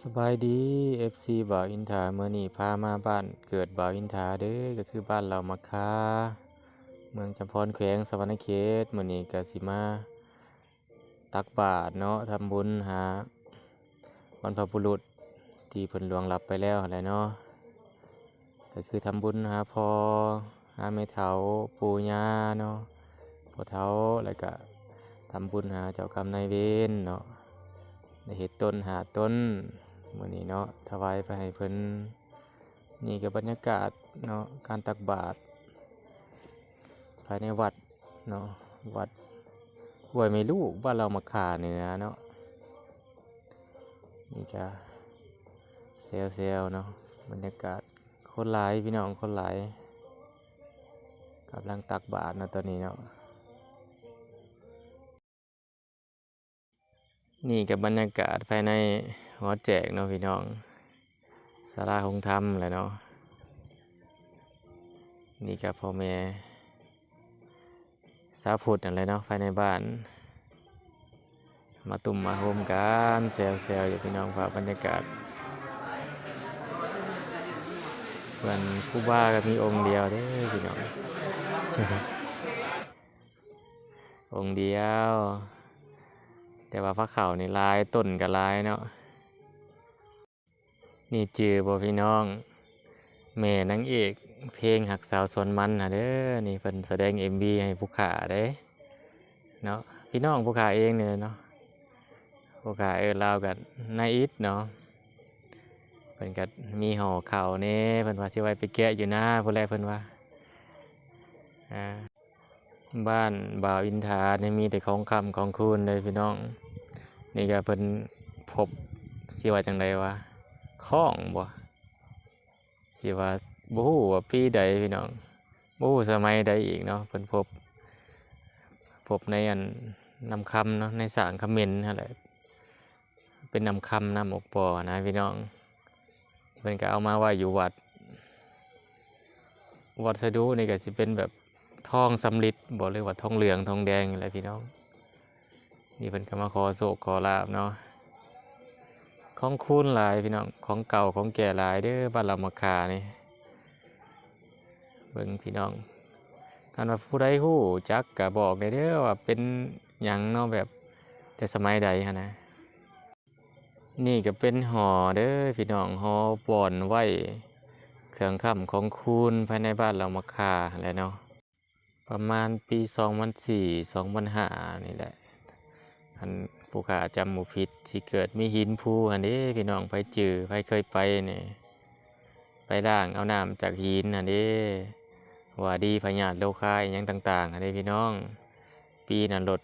สบายดี FC บ่าวอินทาเมื่อนี้พามาบ้านเกิดบ่าวอินทาเด้อก็คือบ้านเรามาคาเมืองจำพรแขวงสะวรรณเขตมื่อนี้ก็สิมาตักบาตรเนาะทำบุญหาบรรพบุรุษที่เพิ่นล่วงลับไปแล้วแหละเนาะก็คือทำบุญหาพ่อหาแม่เฒ่าปู่ย่าเนาะพ่อเฒ่าแล้วก็ทำบุญหาเจ้ากรรมนายเวรเนาะได้เฮ็ดต้นหาต้นมื้อนี้เนาะถวายไปให้เพิ่นนี่ก็บรรยากาศเนาะการตักบาตรภายในวัดเนาะวัดห้วยไม่รู้บ้านเรามาขาเหนือเนาะนี่จะเซลเนาะบรรยากาศคนหลายพี่น้องคนหลายกำลังตักบาตรนะตอนนี้เนาะนี่กับบรรยากาศภายในหอแจกเนาะพี่น้องศาลาคงธรรมแหละเนาะนี่กับพ่อแม่สาวพุทธอะไรเนาะภายในบ้านมาตุ่มมาโฮมกันเซลอยู่พี่น้องฝากบรรยากาศส่วนผู้บ้าก็มีองค์เดียวเด้อพี่น้อง องค์เดียวแต่ว่าพระเขานี่ลายต้นกับลายเนาะนี่จือบ่พี่น้องแม่นางเอกเพลงหักสาวสวนมันนะเด้อนี่เพิ่นแสดง MV ให้ผู้ขาเด้เนาะพี่น้องผู้ขาเองเนี่ยเนาะผู้ขาลาวกับนายอิทเนาะเพิ่นก็มีห่อข้าวแน่เพิ่นว่าสิไว้ไปแกะอยู่นะผู้แลเพิ่นว่าบ้านบ่าวอินทาเนี่ยมีแต่ของคำของคูณเลยพี่น้องนี่ก็เพิ่นพบสิว่าจังไดวะข้องบ่สิว่าบ่ฮู้ว่าปีใดพี่น้องบ่ฮู้สมัยใดอีกเนาะเพิ่นพบในอันนำคำเนาะในสางคำเขมนนั่นแหละเป็นนำคำนำอกปอนะพี่น้องเพิ่นก็เอามาไว้อยู่วัดสะดุนี่ก็สิเป็นแบบทองสำริดบ่เรียกว่าทองเหลืองทองแดงอะไรพี่น้องนี่เพิ่นก็มาขอโศกขอลาบเนาะของคูณหลายพี่น้องของเก่าของแก่หลายเด้อบ้านเรามาคานี่เบิ่งพี่น้องคันว่าผู้ใดฮู้จักก็บอกได้เด้อว่าเป็นหยังเนาะแบบแต่สมัยใดฮะนะนี่ก็เป็นหอเด้อพี่น้องหอบ่อนไว้เครื่องค่ำของคูณภายในบ้านเรามาคาแหละเนาะประมาณปี2004 2005นี่แหละอันผู้ขาจำหมู่ผิดสิเกิดมีหินภูอันนี้พี่น้องไปจือไปเคยไปเนี่ยไปล่างเอาน้ำจากหินอันนี้ว่าดีพญาติโลคายอย่างต่างๆอันนี้พี่น้องปีนั้นรถ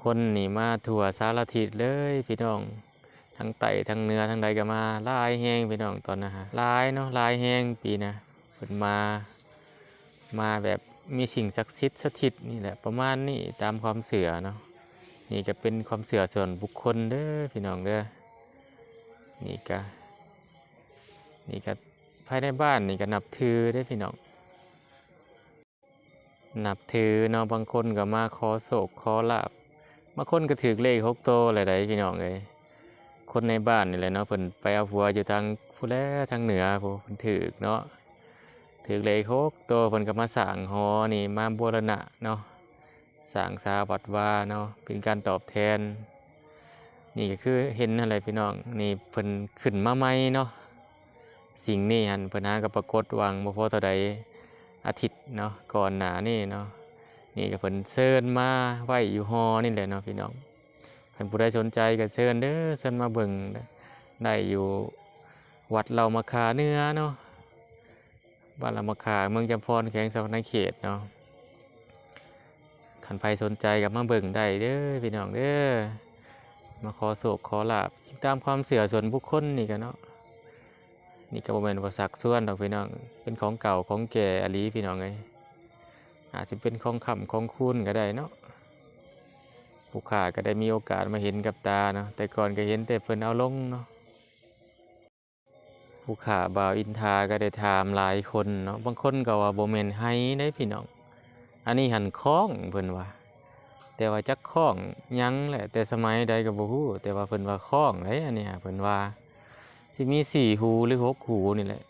คนนี่มาทั่วสารทิศเลยพี่น้องทั้งไต่ทั้งเนื้อทั้งใดก็มาลายแห้งพี่น้องตอนนะฮะลายเนาะลายแห้งปีนะเพิ่นมาแบบมีสิ่งศักดิ์สิทธิ์สถิตนี่แหละประมาณนี้ตามความเสื่อเนาะนี่ก็เป็นความเสื่อส่วนบุคคลเด้อพี่น้องเด้อนี่ก็ภายในบ้านนี่ก็นับถือได้พี่น้องนับถือเนาะบางคนก็มาขอโศกขอลาบบางคนก็ถือเลข6 โตอะไรใดพี่น้องเลยคนในบ้านนี่แหละเนาะเพิ่นไปเอาผัวอยู่ทางผู้แลทางเหนือผู้เพิ่นถือเนาะถือเลข6 โตเพิ่นก็มาสร้างหอนี่มาบูรณะเนาะสร้างศาวัดว่าเนาะเป็นการตอบแทนนี่ก็คือเห็นอะไรพี่น้องนี่เพิ่นขึ้นมาใหม่เนาะสิ่งนี้หันเพิ่นหากับปรากฏวังบ่พอเท่าใดอาทิตย์เนาะก่อนหน้านี่เนาะนี่ก็เพิ่นเชิญมาไว้อยู่หอนี่แหละเนาะพี่น้องเพิ่นผู้ใดสนใจก็เชิญเด้อเชิญมาเบิ่งได้อยู่วัดเรามาคาเหนือเนาะบ้านเรามาคาเมืองจำพรแขวงสะวรรณเขตเนาะคันใครสนใจกับมาเบิ่งได้เด้อพี่น้องเด้อมาขอโศกขอลาบตามความเสื่อส่วนบุคคลนี่กันเนาะนี่ก็บ่แม่นว่าสักส่วนดอกพี่น้องเป็นของเก่าของแก่อลีพี่น้องเอ้ยอาจจะเป็นของค่ำของคูณก็ได้เนาะผู้ขาก็ได้มีโอกาสมาเห็นกับตาเนาะแต่ก่อนก็เห็นแต่เพิ่นเอาลงเนาะผู้ขาบ่าวอินทาก็ได้ถามหลายคนเนาะบางคนก็ว่าบ่แม่นไห้ได้พี่น้องอันนี้หันคล้องเพิ่นว่า แต่ว่าจักคล้องหยังแหละแต่สมัยใดก็บ่ฮู้แต่ว่าเพิ่นว่าคล้องเด้อันเนี้ยเพิ่นว่าสิมี4หูหรือ6หูนี่แหละ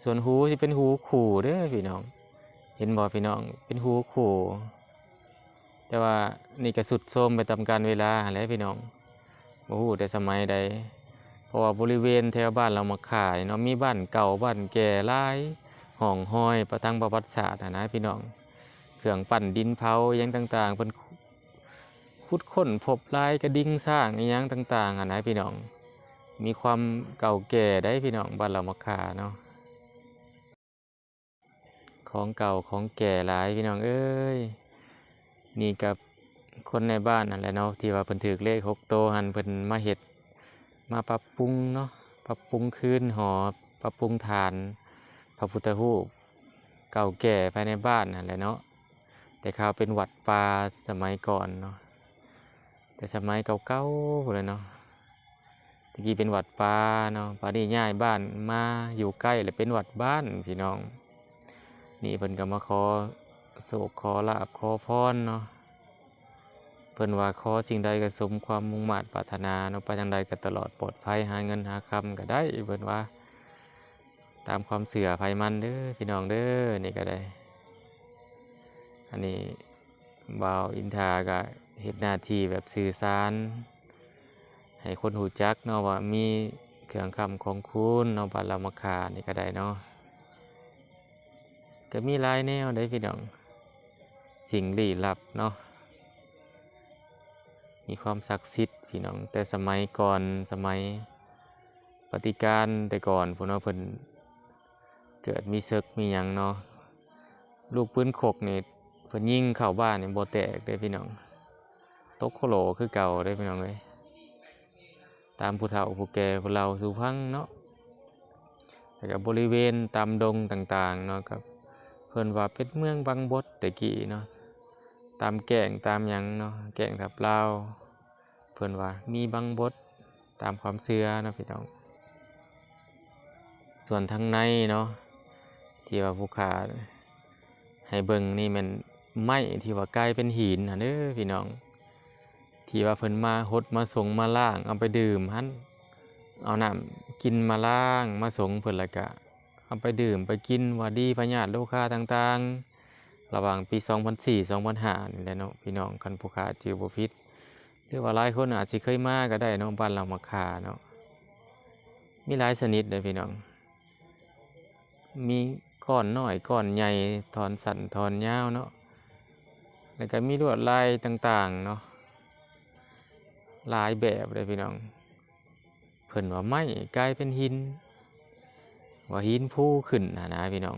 ส่วนหูสิเป็นหูคู่เด้อพี่น้องเห็นบ่พี่น้องเป็นหูคู่แต่ว่านี่ก็สุดโทรมไปตามกาลเวลาหั้นแหละพี่น้องบ่ฮู้แต่สมัยใดเพราะว่าบริเวณแถวบ้านเรามาขายเนาะมีบ้านเก่าบ้านแก่หลายห้องห้อยประทังประวัติศาสตร์นะพี่น้องเครื่องปั้นดินเผาหยังต่างๆเพิ่นขุดค้นพบลายกระดิ่งสร้างอีหยังต่างๆนะพี่น้องมีความเก่าแก่ได้พี่น้องบ้านเรามาขาเนาะของเก่าของแก่หลายพี่น้องเอ้ยนี่กับคนในบ้านนั่นแหละเนาะที่ว่าเพิ่นถือเลข6โตหันเพิ่นมาเฮ็ดมาปรับปรุงเนาะปรับปรุงคืนหอปรับปรุงฐานพระพุทธรูปเก่าแก่ภายในบ้านนั่นแหละเนาะแต่เขาเป็นวัดป่าสมัยก่อนเนาะแต่สมัยเก่าๆเลยเนาะตะกี้เป็นวัดป่าเนาะป่านี้ย้ายบ้านมาอยู่ใกล้เลยเป็นวัดบ้านพี่น้องนี่เพิ่นก็มาขอโศกขอลาภขอพรเนาะเพิ่นว่าขอสิ่งใดก็สมความมุ่งมั่นปรารถนาเนาะไปทางใดก็ตลอดปลอดภัยหาเงินหาคำก็ได้เพิ่นว่าตามความเสื่อภัยมันเด้อพี่น้องเด้อนี่ก็ได้อันนี้บ่าวอินทาก็เฮ็ดหน้าที่แบบสื่อสารให้คนหูจักเนาะว่ามีเครื่องคำของคุณเนาะบ้านเรามาขานี่ก็ได้เนาะก็มีหลายแนวได้พี่น้องสิ่งลี้ลับเนาะมีความศักดิ์สิทธิ์พี่น้องแต่สมัยก่อนสมัยปฏิการแต่ก่อนพวกเนาะเพิ่นเกิดมีศึกมีหยังเนาะลูกปืนขกนี่เพิ่นยิงเข้าบ้านนี่บ่แตกเด้พี่น้องตกโคโหลคือเก่าเด้พี่น้องเอ้ยตามผู้เฒ่าผู้แก่ผู้เราสู่พังเนาะแล้วก็บริเวณตามดงต่างๆเนาะครับเพิ่นว่าเป็นเมืองบังบดแต่กี้เนาะตามแก่งตามหยังเนาะแก่งทับลาวเพิ่นว่ามีบังบดตามความเชื่อเนาะพี่น้องส่วนทางในเนาะที่ว่าผู้ขาให้เบิ่งนี่มันไม้ที่ว่ากลายเป็นหินน่ะเด้อพี่น้องที่ว่าเพิ่นมาหดมาส่งมาล้างเอาไปดื่มหั่นเอาน้ำกินมาล้างมาส่งเพิ่นแล้วก็เอาไปดื่มไปกินว่าดีพญาติโลคาต่างๆระหว่างปี2004-2005นี่แหละเนาะพี่น้องคันผู้ขาจือบ่ผิดหรือว่าหลายคนอาจสิเคยมาก็ได้เนาะบ้านเรามาขาเนาะมีหลายชนิดเลยพี่น้องมีก้อนน้อยก้อนใหญ่ทอนสั้นทอนยาวเนาะแล้วก็มีลวดลายต่างๆเนาะหลายแบบเลยพี่น้องเพิ่นว่าไม้กลายเป็นหินว่าหินภูขึ้นนะพี่น้อง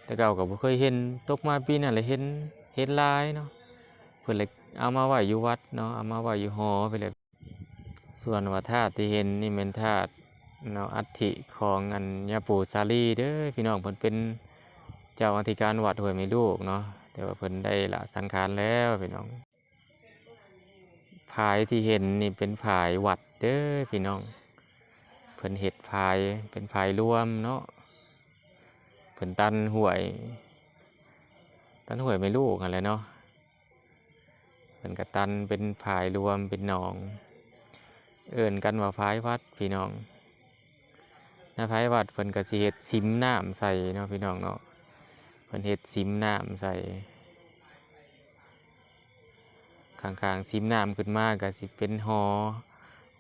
แต่เก่าก็บ่เคยเห็นตกมาปีนั้นเลยเห็นลายเนาะเพิ่นเลยเอามาไว้อยู่วัดเนาะเอามาไว้อยู่หอไปเลยส่วนว่าธาตุที่เห็นนี่เป็นธาตุเนาะอัฐิของอันยาปู่สาลีเด้อพี่น้องเพิ่นเป็นเจ้าอธิการวัดห้วยไม่ลูกเนาะแต่ว่าเพิ่นได้ละสังขารแล้วพี่น้องผายที่เห็นนี่เป็นผายวัดเด้อพี่น้องเพิ่นเฮ็ดผายเป็นผายรวมเนาะเพิ่นตันห้วยไม่ลูกอะไรเนาะเพิ่นก็ตันเป็นผายรวมเป็นหนองเอิ้นกันว่าผายวัดพี่น้องในผายวัดเพิ่นก็สิเฮ็ดซิมน้ำใส่เนาะพี่น้องเนาะเพิ่นเฮ็ดซิมน้ำใส่ข้างๆซิมน้ำขึ้นมาก็สิเป็นหอ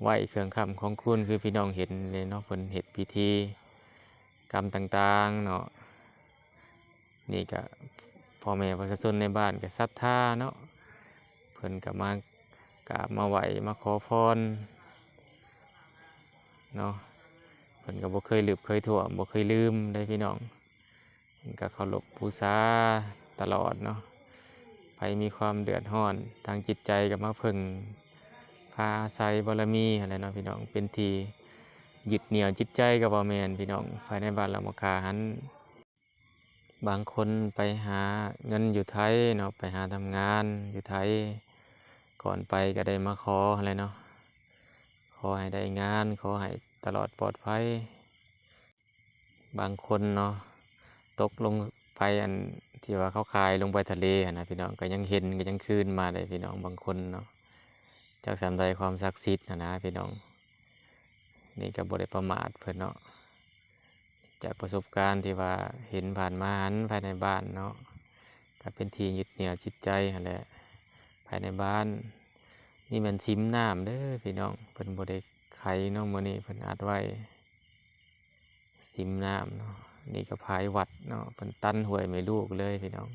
ไหวเครื่องคำของคุณคือพี่น้องเห็นเลยเนาะเพิ่นเฮ็ดพิธีกรรมต่างๆเนาะนี่ก็พ่อแม่ประชาชนในบ้านก็ศรัทธาเนาะเพิ่นก็มากราบมาไหวมาขอพรเนาะเพิ่นก็บ่เคยลืมเคยถ่วมบ่เคยลืมได้พี่น้องเพิ่นก็เคารพบูชาตลอดเนาะไปมีความเดือดร้อนทางจิตใจก็มาพึ่งพาอาศัยบารมีอะไรเนาะพี่น้องเป็นที่ยึดเหนี่ยวจิตใจกับบ่แม่นพี่น้องภายในบ้านเรามาคาหันบางคนไปหาเงินอยู่ไทยเนาะไปหาทำงานอยู่ไทยก่อนไปก็ได้มาขออะไรเนาะขอให้ได้งานขอให้ตลอดปลอดภัยบางคนเนาะตกลง ไฟอันที่ว่าเขาคายลงไปทะเลหั้นนะพี่น้องก็ยังเห็นก็ยังคืนมาเลยพี่น้องบางคนเนาะจากสามใดความศักดิ์สิทธิ์นะพี่น้องนี่ก็บ่ได้ประมาทเพิ่นเนาะจากประสบการณ์ที่ว่าเห็นผ่านมาหันภายในบ้านเนาะก็เป็นที่ยึดเหนี่ยวจิตใจหั่นแหละภายในบ้านนี่มันซิมน้ำเด้อพี่น้องเพิ่นบ่ได้ไขเนาะมื้อนี้เพิ่นอัดไว้ซิมน้ำเนาะนี่ก็พายวัดเนาะเพิ่นตั้นห้วยไม่ลูกเลยพี่น้อง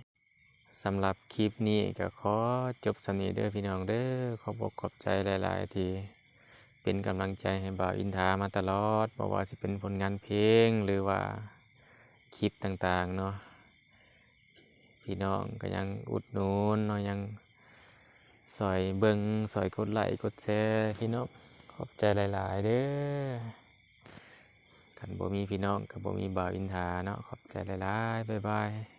สำหรับคลิปนี้ก็ขอจบสำนี้เด้อพี่น้องเด้อขอบอกขอบใจหลายๆที่เป็นกำลังใจให้บ่าวอินทามาตลอดบ่ว่าสิเป็นผลงานเพลงหรือว่าคลิปต่างๆเนาะพี่น้องก็ยังอุดหนุนเนาะยังซอยเบิ่งซอยกดไลค์กดแชร์พี่น้องขอบใจหลายๆเด้อคันบ่มีพี่น้องก็บ่มีบ่าวอินทาเนาะขอบใจหลายๆบ๊ายบาย